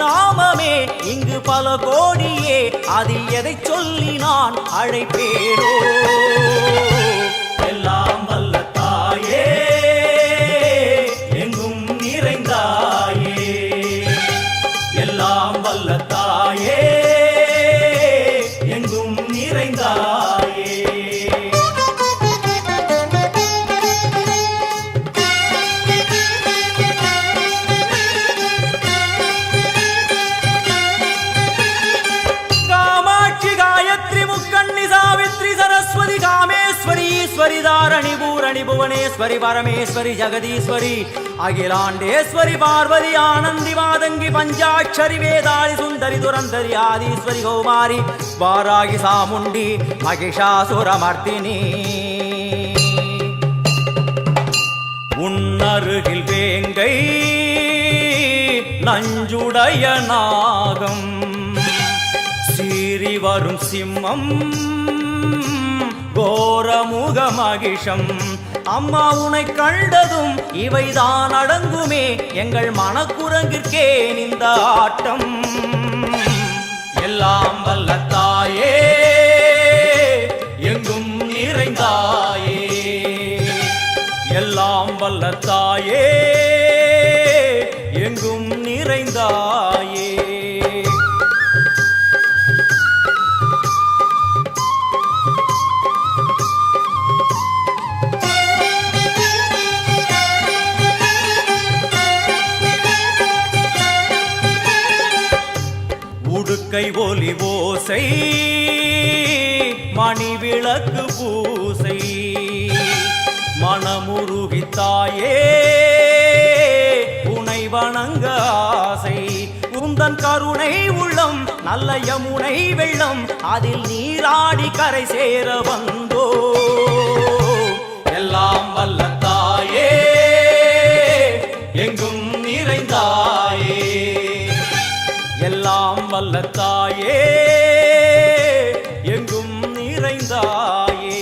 நாமமே இங்கு பல கோடியே, அதில் எதை சொல்லி நான் அழைப்பேனோ? எல்லாம் வல்ல தாயே எங்கும் நிறைந்தாயே, எல்லாம் வல்ல தாயே எங்கும் நிறைந்தாயே. कामेश्वरी दारणि पूरणि भुवनेश्वरी परमेश्वरी जगदीश्वरी अखिलांडेश्वरी पार्वती आनंदी मादंगी पंचाक्षरी वेदाली सुंदरी दुरंधरी आदीश्वरी कौमारी वारागी सामुंडी महिषासुरमर्दिनी उन्नरुगिल वेंगै नंजुडय नागम सीरी वरुम सिम्मम கோரமுக மகிஷம். அம்மா உனை கண்டதும் இவைதான் அடங்குமே, எங்கள் மனக்குரங்கிற்கே இந்த ஆட்டம். எல்லாம் வல்ல தாயே எங்கும் நிறைந்தாயே, எல்லாம் வல்ல தாயே எங்கும் நிறைந்தாயே. உடுக்கை ஒலி ஓசை மணி விளக்கு பூசை மனமுருகி தாயே உனை வணங்க ஆசை. உந்தன் கருணை உள்ளம் நல்ல யமுனை வெள்ளம், அதில் நீராடி கரை சேர வந்தோ. எல்லாம் வல்ல தாயே எங்கும் நிறைந்தாயே, எல்லாம் வல்ல தாயே எங்கும் நிறைந்தாயே.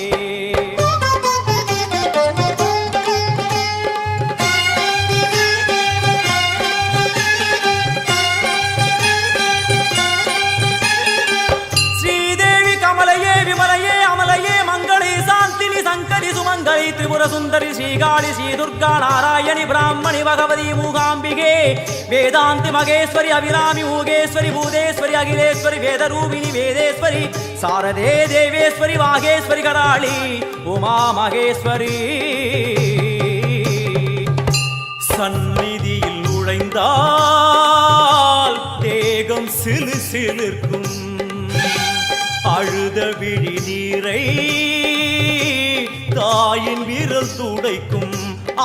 ஸ்ரீதேவி கமலையே விமலையே அமலையே மங்களே சாந்தினி சங்கரி சுமங்கலி திரிபுர சுந்தரி ஸ்ரீகாளி ஸ்ரீ துர்கா நாராயணி பிராமணி பகவதி மூகாம்பிகே வேதாந்தி மகேஸ்வரி அபிராமி மூகேஸ்வரி பூதேஸ்வரி அகிலேஸ்வரி வேதரூபிணி வேதேஸ்வரி சாரதே தேவேஸ்வரி வாகேஸ்வரி கராளி உமா மகேஸ்வரி. சந்நிதியில் நுழைந்தால் தேகம் சிலு சிலிர்க்கும், அழுத விழி நீரை தாயின் விரல் துடைக்கும்.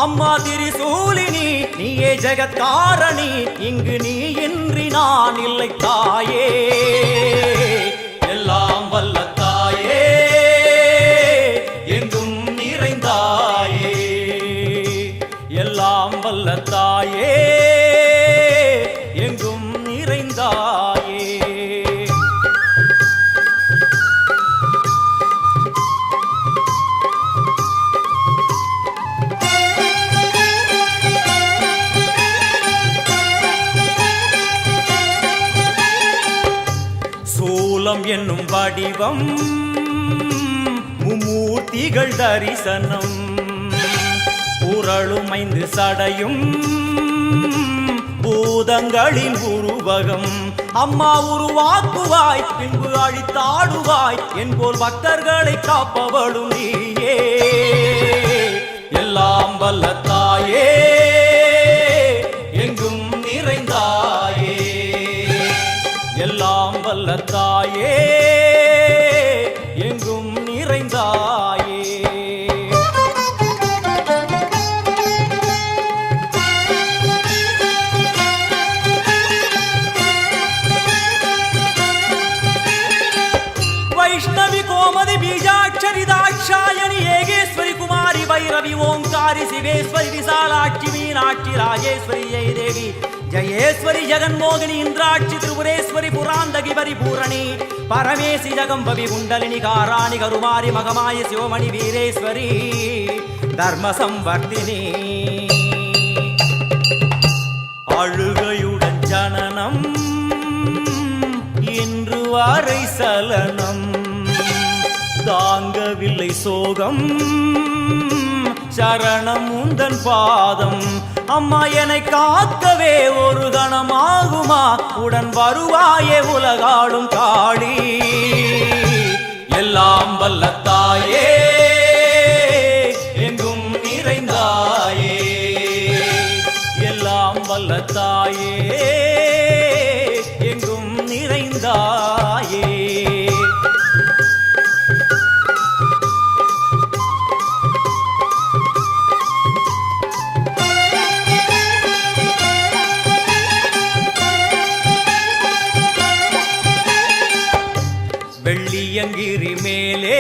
அம்மா திரிசூலினி நீயே ஜெகத்காரணி, இங்கு நீ இன்றி நான் இல்லை தாயே. எல்லாம் வல்ல தாயே எங்கும் நிறைந்தாயே, எல்லாம் வல்ல தாயே எங்கும் நிறைந்தாயே. சூலம் என்னும் வடிவம் மும்மூர்த்திகள் தரிசனம், உரளுமைந்து சடையும் பூதங்களின் உருவகம். அம்மா உருவாக்குவாய் பின்பு அழித்தாடுவாய், என்போல் பக்தர்களை காப்பவளும் நீயே. எல்லாம் வல்ல தாயே எங்கும் நிறைந்தாயே, எல்லாம் வல்ல தாயே எங்கும் நிறைந்தாயே. வைஷ்ணவி கோமதி பீஜாட்சரி தாட்சாயணி ஏகேஸ்வரி குமாரி भैरवी ओंकारी शिवेश्वरी विशालाक्षी मीनाक्षी राजेश्वरी जय देवी जयेश्वरी जगन्मोहिनी इंद्राक्षी त्रिपुरेश्वरी पुरांदगी परिपूरणी परमेशी जगंबवी कुंडलिनी काराणि करुमारी मगमाय शिवमणि वीरेश्वरी धर्म संवर्धिनी अळुगयुडन जननम இன்று வரை சலனம் தாங்கவில்லை சோகம் சரணம் உந்தன் பாதம் அம்மா என்னை காக்கவே ஒரு கணமாகுமா உடன் வருவாயே உலகாடும் காளி எல்லாம் வல்ல தாயே எங்கும் நிறைந்தாயே எல்லாம் வல்ல தாயே எங்கும் நிறைந்தாயே வெள்ளியங்கிரி மேலே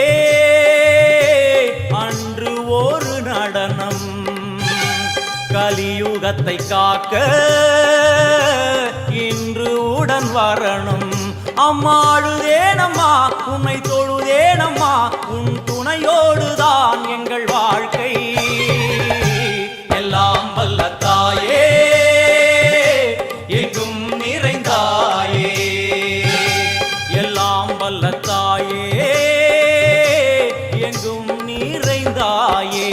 அன்று ஒரு நடனம் கலியுகத்தை காக்க இன்று உடன் வரணும் அம்மா அழுதேனம்மா உன்னை தொழுதேனம்மா உன் துணையோடுதான் எங்கள் வாழ்க்கை எல்லாம் வல்ல தாயே எங்கும் நிறைந்தாயே எல்லாம் வல்ல தாயே எங்கும் நிறைந்தாயே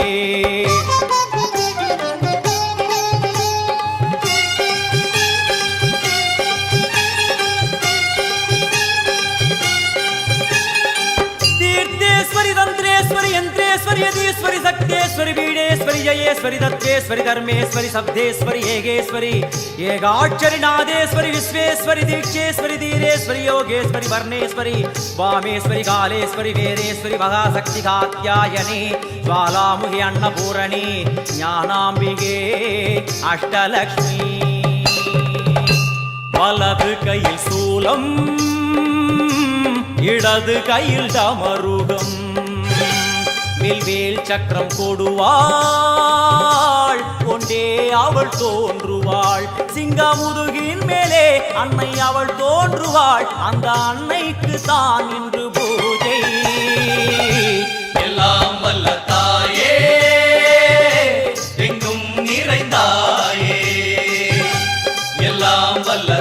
तीर्थेश्वरी तंत्रेश्वरी यंत्रेश्वरी यदीश्वरी शक्तेश्वरी बीडेश्वरी जयेश्वरी दत्तेश्वरी धर्मेश्वरी शब्देश्वरी येगेश्वरी येगाक्षरी नादेश्वरी विश्वेश्वरी दीक्षेश्वरी धीरेश्वरी योगेश्वरी वर्णेश्वरी वामेश्वरी कालेश्वरी वेदेश्वरी महाशक्ति कात्यायनी ज्वालामुखी अन्नपूरणी ज्ञानाम्बिके अष्टलक्ष्मी वलது கையில் சூலம் இடது கையில் டமருகம் வில்வேல் சக்கரம் கொடுவாள் கொண்டே அவள் தோன்றுவாள் சிங்கமுதுகின் மேலே அன்னை அவள் தோன்றுவாள் அந்த அன்னைக்கு தான் இன்று பூஜை எல்லாம் வல்ல தாயே எங்கும் நிறைந்தாயே எல்லாம் வல்ல